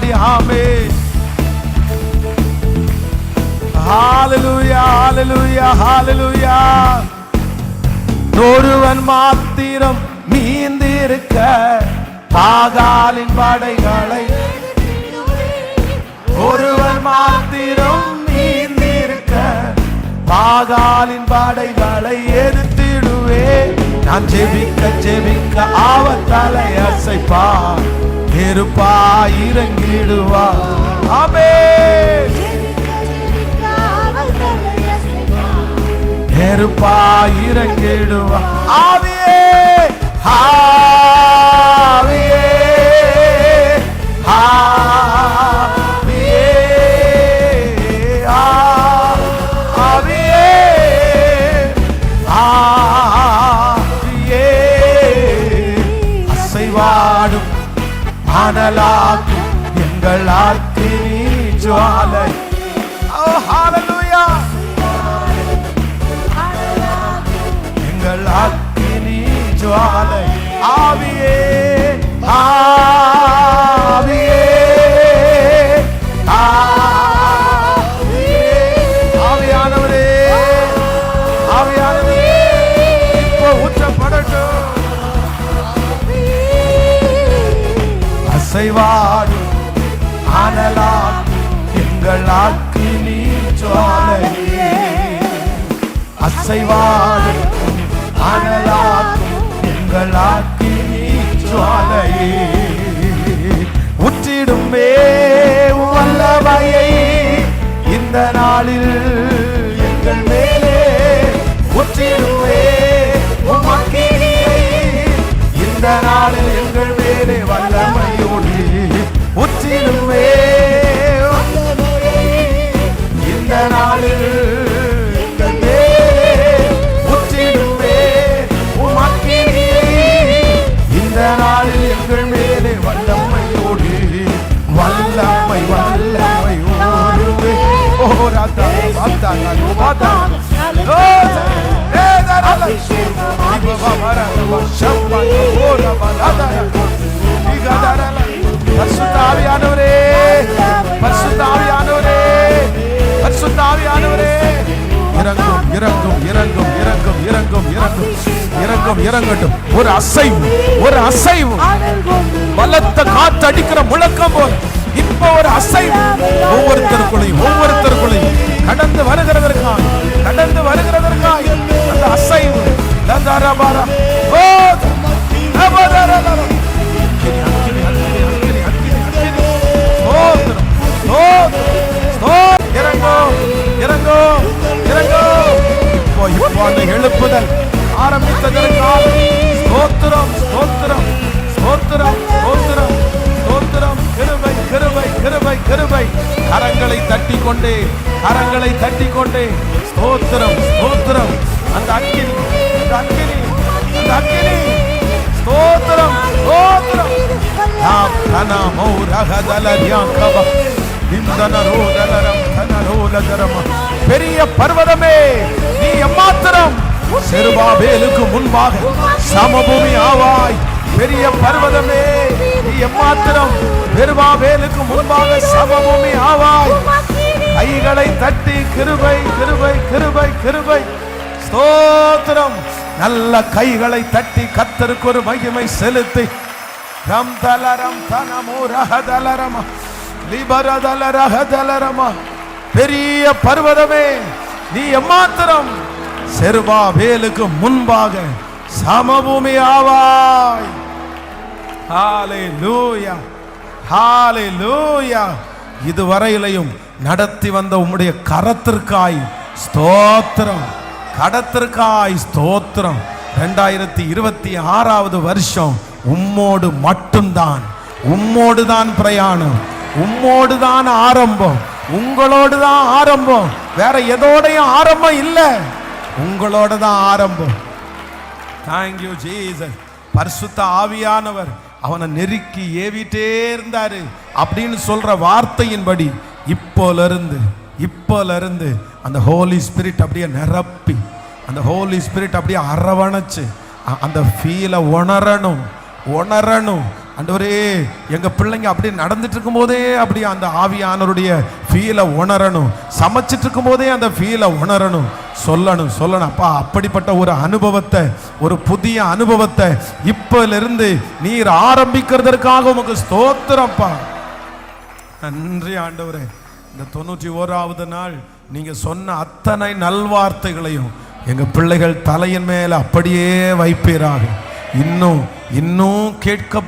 பாடி ஆமென். ஹalleluya ஹalleluya ஹalleluya. ஒருவன் மாத்திரம் மீந்திருக்க பாகாலின் படைகளை, ஒருவன் மாத்திரம் மீந்திருக்க பாகாலின் படைகளை எதிர்த்திடுவே. நான் ஜெபிக்க ஜெபிக்க அவர் தலை அசைப்பா, நெருப்பா இறங்கிடுவா. ஆமென். நெருப்பா இறங்கிடுவா. ஆவியே ஆவியே ஆவியே ஆவியே ஆவியே. அசைவாடும் அனலாக்கும் எங்கள் அக்கினி ஜுவாலை. ஓ ஹalleluya. எங்கள் அக்கினி ஜுவாலை. ஆவியே ஆவியே ஆவியே. ஆவியானவரே ஆவியானவரே இப்போ ஊற்றப்படட்டும். அசைவாடும் அனலாக்கும் எங்கள் அக்கினி ஜுவாலையே. அசைவாடும் அனலாக்கும் எங்கள் அக்கினி ஜுவாலையே. உற்றிடுமே வல்லமையை இந்த நாளில் எங்கள் மேலே. உற்றிடுமே அக்கினியை இந்த நாளில் எங்கள் மேலே வல்லமையோடு. உற்றிடுமே இந்த நாளில் எங்கள் மேலே. உற்றிடுமே அக்கினியை இந்த நாளில் எங்கள் மேலே வல்லமையோடு. வல்லமை வல்லமை ஓடுவே. ஓராதா வாதா வாதா ஓ ஏதரல இபவ மரவ ஷப்பா ஓரவலதா இகதரல. பரிசுத்த ஆவியானவரே பரிசுத்த ஆவியானவரே பரிசுத்த ஆவியானவரே இறங்கும் இறங்கும் இறங்கும் இறங்கும் இறங்கும் இறங்கும் இறங்கும் இறங்கட்டும். ஒரு அசைவு ஒரு அசைவு. பலத்த காற்று அடிக்கிற முழக்கம் போல இப்ப ஒரு அசைவு ஒவ்வொருத்தருக்குள்ளையும் கடந்து வருகிறதற்காக கடந்து வருகிறதற்காக அந்த அசைவு. இப்போ அந்த எழுப்புதல் ஆரம்பித்ததற்காக ஸ்தோத்திரம் ஸ்தோத்திரம் ஸ்தோத்திரம் ஸ்தோத்திரம் ஸ்தோத்திரம். கிருபை கிருபை கிருபை கிருபை. கரங்களை தட்டி கொண்டே கரங்களை தட்டி கொண்டே ஸ்தோத்திரம் ஸ்தோத்திரம். அந்த அக்கினி அந்த அக்கினி அந்த அக்கினி. ஸ்தோத்திரம் ஸ்தோத்திரம். நாம் கனமோ ரகதலரியாங்கவ இந்தனரோதலரம் தனரோலதரம. பெரிய பர்வதமே நீ எம்மாத்திரம் செருபாபேலுக்கு முன்பாக சமபூமி ஆவாய். பெரிய பர்வதமே நீ எம்மாத்திரம் செருபாபேலுக்கு முன்பாக சமபூமி ஆவாய். கைகளை தட்டி கிருபை கிருபை கிருபை கிருபை. ஸ்தோத்திரம். நல்ல கைகளை தட்டி கர்த்தருக்கு ஒரு மகிமை செலுத்தி ரம் தலரம் தனமோ ரஹதலரம லிபரதல ரஹதலரம. பெரிய பர்வதமே நீ எம்மாத்திரம் செருபாபேலுக்கு முன்பாக சமபூமி ஆவாய். ஹalleluya ஹalleluya. இதுவரையிலையும் நடத்தி வந்த உம்முடைய கரத்திற்காய் ஸ்தோத்திரம். கடத்திற்காய் ஸ்தோத்திரம். 2026வது வருஷம் உம்மோடு மட்டும்தான். உம்மோடு தான் பிரயாணம். உம்மோடு தான் ஆரம்பம். உங்களோடு தான் ஆரம்பம். வேற எதோடையும் ஆரம்பம் இல்லை. உங்களோட தான் ஆரம்பம். Thank you Jesus. பரிசுத்த ஆவியானவர் அவனை நெருக்கி ஏவிட்டே இருந்தாரு அப்படின்னு சொல்ற வார்த்தையின்படி இப்போல இருந்து அந்த ஹோலி ஸ்பிரிட் அப்படியே நிரப்பி அந்த ஹோலி ஸ்பிரிட் அப்படியே அரவணைச்சு அந்த ஃபீலை உணரணும். ஆண்டவரே, எங்க பிள்ளைங்க அப்படி நடந்துட்டு இருக்கும் போதே அப்படி அந்த ஆவியானவருடைய ஃபீலை உணரணும், சமைச்சிட்டு இருக்கும் போதே அந்த ஃபீலை உணரணும், சொல்லணும். அப்பா, அப்படிப்பட்ட ஒரு அனுபவத்தை, ஒரு புதிய அனுபவத்தை இப்பிலிருந்து நீர் ஆரம்பிக்கிறதற்காக உமக்கு ஸ்தோத்திரப்பா. நன்றி ஆண்டவரே. இந்த 91வது நாள் நீங்க சொன்ன அத்தனை நல்வார்த்தைகளையும் எங்க பிள்ளைகள் தலையின் மேல அப்படியே வைப்பீராக. இன்னும் கேட்க